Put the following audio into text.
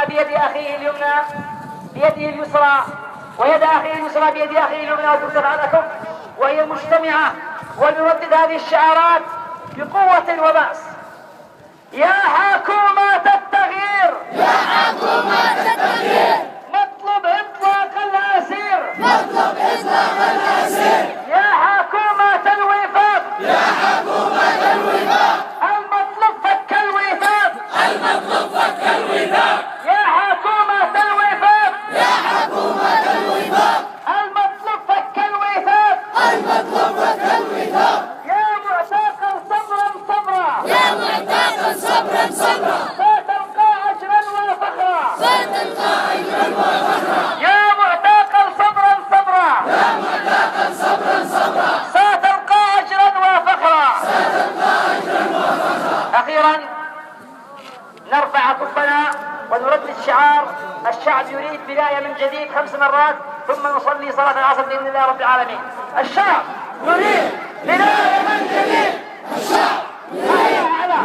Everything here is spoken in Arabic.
أحدنا بيد أخيه اليمنى بيده اليسرى ويد أخيه اليسرى بيد أخيه اليمنى وترتفع لكم وهي مجتمعة، ونردد هذه الشعارات بقوة وبأس. يا حكومة التغيير، يا حكومة التغيير، نطلب إطلاق الأسير، نطلب إطلاق الأسير. يا حكومة الوفاق، يا حكومة الوفاق، المطلوب فك الوفاق، المطلوب فك الوفاق. يا حكومة الوفاق، يا حكومة الوفاق، المطلوب فك الوفاق، المطلوب فك الوفاق. يا معتقل صبرا صبرا، يا معتقل صبرا صبرا، ستلقى أجرا وفخرا، ستلقى أجرا وفخرا. يا معتقل صبرا صبرا، يا معتقل صبرا صبرا، ستلقى أجرا وفخرا. ستلقى أجرا وفخرا. أخيرا نرفع كفنا ونردد شعار الشعب يريد بداية من جديد 5 مرات، ثم نصلي صلاة العصر بإذن الله رب العالمين. الشعب نريد بداية من جديد. الشعب هيا على